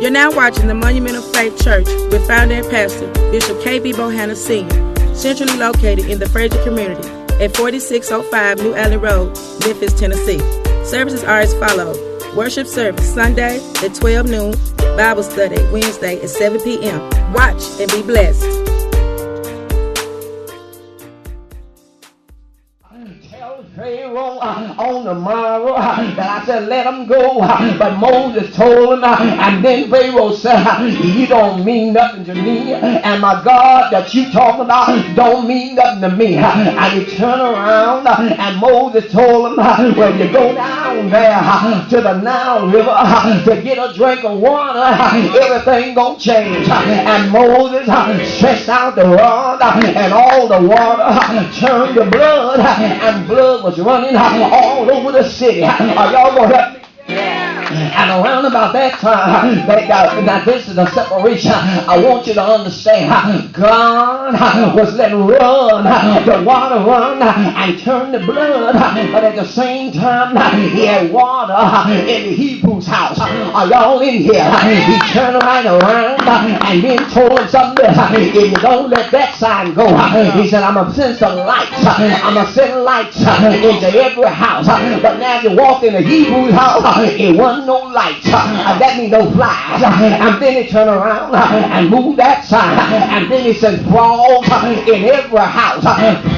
You're now watching the Monument of Faith Church with founder and pastor Bishop K.B. Bohanna Sr., centrally located in the Fraser community at 4605 New Alley Road, Memphis, Tennessee. Services are as follows. Worship service Sunday at 12 noon, Bible study Wednesday at 7 p.m. Watch and be blessed. Pharaoh on the morrow that I said let him go, but Moses told him, and then Pharaoh said, you don't mean nothing to me, and my God that you talking about don't mean nothing to me. And he turned around and Moses told him, well, you go down there to the Nile River to get a drink of water, everything gonna change. And Moses stretched out the rod and all the water turned to blood, and blood was running all over the city. Are y'all gonna help me? And around about that time, now this is a separation. I want you to understand. God was letting the water run and turn to blood, but at the same time, he had water in the Hebrew's house. Are y'all in here? He turned right around and then told him something. If you don't let that sign go, he said, I'm going to send some lights. I'm going to send lights into every house. But now you walk in the Hebrew's house, it wasn't no lights. That means no flies. And then he turned around and moved that sign. And then he said, frogs in every house.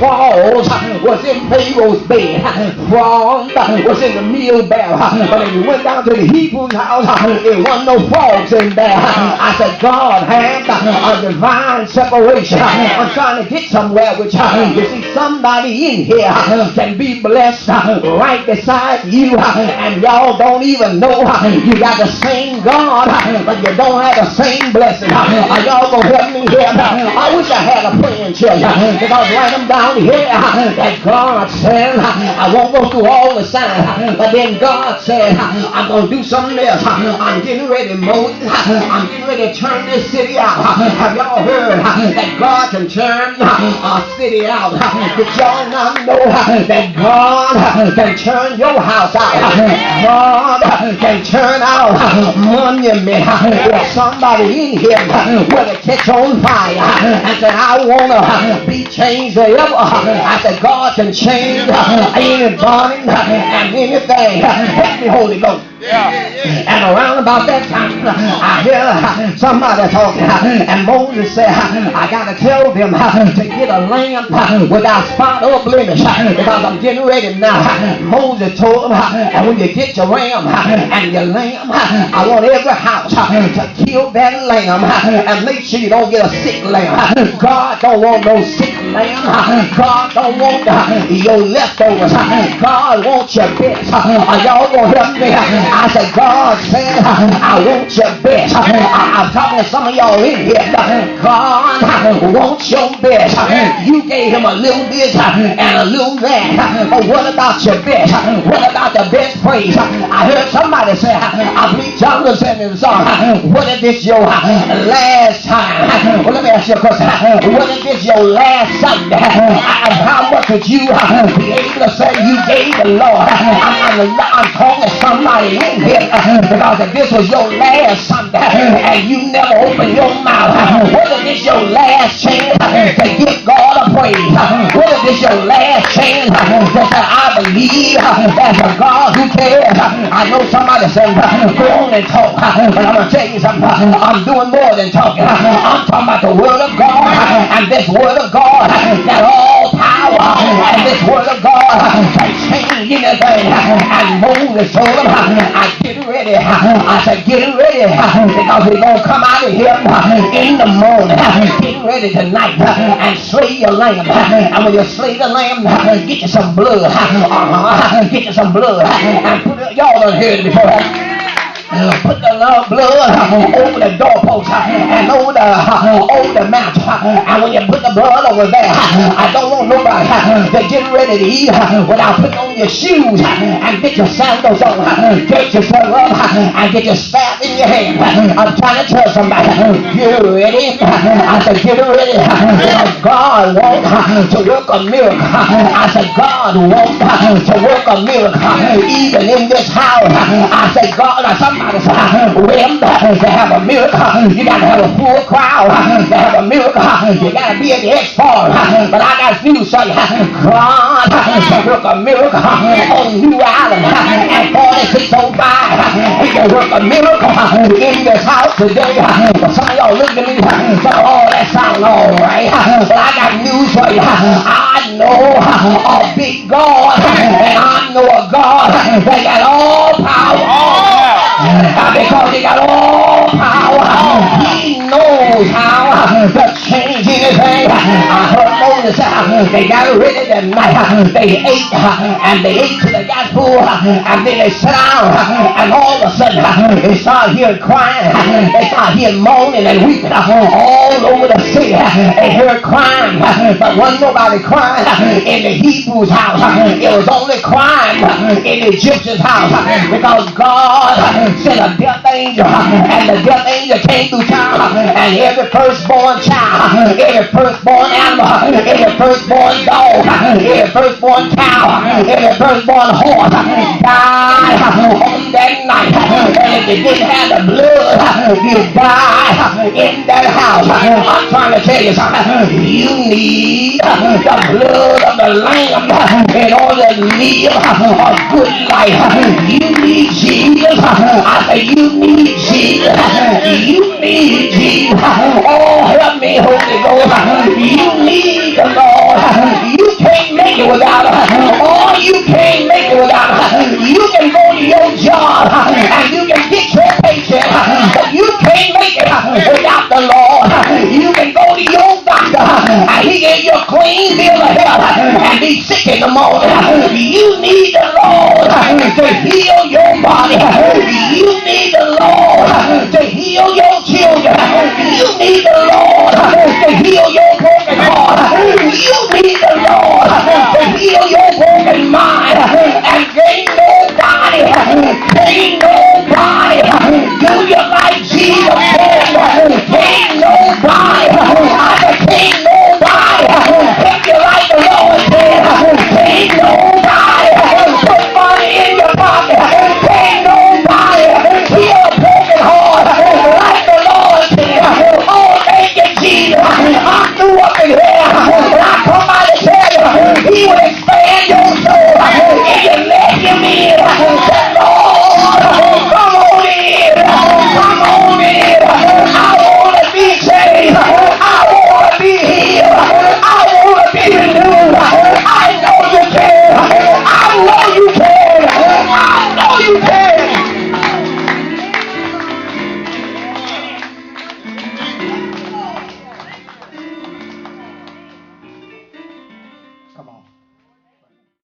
Frogs was in Pharaoh's bed. Frogs was in the meal barrel. But if you went down to the Hebrew's house, there wasn't no frogs in there. I said, God had a divine separation. I'm trying to get somewhere with you. You see, somebody in here can be blessed right beside you, and y'all don't even know you got the same God, but you don't have the same blessing. Are y'all gonna help me here? I wish I had a praying church, because right them down here that God said, I won't go through all the signs, but then God said, I'm gonna do something else. I'm getting ready, Moses. I'm getting ready to turn this city out. Have y'all heard that God can turn a city out? Did y'all not know that God can turn your house out? God can turn out monument. There's somebody in here will catch on fire and say, I want to be changed forever. I said, God can change anybody and anything. Help me, Holy Ghost. And around about that time, I hear somebody talking, and Moses said, I got to tell them to get a lamb without spot or blemish, because I'm getting ready now. Moses told them, and when you get your ram and your lamb, I want every house to kill that lamb and make sure you don't get a sick lamb. God don't want no sick lamb. God don't want your leftovers. God wants your best. Are y'all going to help me? I said, God said, I want your best. I'm talking to some of y'all in here. God wants your best. You gave him a little bit and a little that. But what about your best? What about the best praise? I heard somebody say, I believe John was saying in the song, what if this your last time? Well, let me ask you a question. What if this your last Sunday? How much would you be able to say you gave the Lord? I'm talking to somebody in here, because if this was your last Sunday and you never opened your mouth, what if this your last chance to give God a praise? What if this your last chance to say, I believe there's a God who cares? I know somebody said, go on and talk, but I'm going to tell you something. I'm doing more than talking. I'm talking about the Word of God, and this Word of God got all power, and this Word of God can change anything. And Moses told him, I get ready. I said, get ready, because we're going to come out of here in the morning. Get ready tonight and slay your lamb. And when you slay the lamb, get you some blood. Get you some blood. And put it, y'all done heard it before. Put the blood over the doorpost and over the mount. And when you put the blood over there, I don't want nobody to get ready to eat without putting on your shoes and get your sandals on. Get yourself up and get your staff in your hand. I'm trying to tell somebody, get ready. I said, get ready, because God wants to work a miracle. I said, God wants to work a miracle even in this house. I said, God, somebody said, to have a miracle, you got to have a full crowd. To have a miracle, you got to be at the X-Farm. But I got news for you. God can work a miracle on New Island and 4605. He can work a miracle in this house today. But some of y'all look at me and say, oh, that sounds all right. But I got news for you. I know a big God, and I know a God that got all power. Because he got all power, he knows how to change anything. I heard Moses, they got ready that night. They ate, and they ate till they got full, and then they sat down, and all of a sudden, they started hearing crying. They started hearing moaning and weeping all over the city. They heard crying, but wasn't nobody crying in the Hebrews' house. It was only crying in the Egyptians' house, because God sent a death angel, and the death angel came through town, and every firstborn child, every firstborn animal, every firstborn dog, every firstborn cow, every firstborn horse died on that night. And if you didn't have the blood, you died in that house. I'm trying to tell you something. You need the blood of the Lamb in order to live a good life. You need Jesus. I say you need Jesus. You need Jesus. Oh, help me, Holy Ghost. You need the Lord. You can't make it without him. Oh, you can't make it without him. You can go to your job and you can get your paycheck, but you can't make it without the Lord. You can go to your doctor and he gave you a clean bill of health and be sick in the morning. You need the Lord to heal your body. You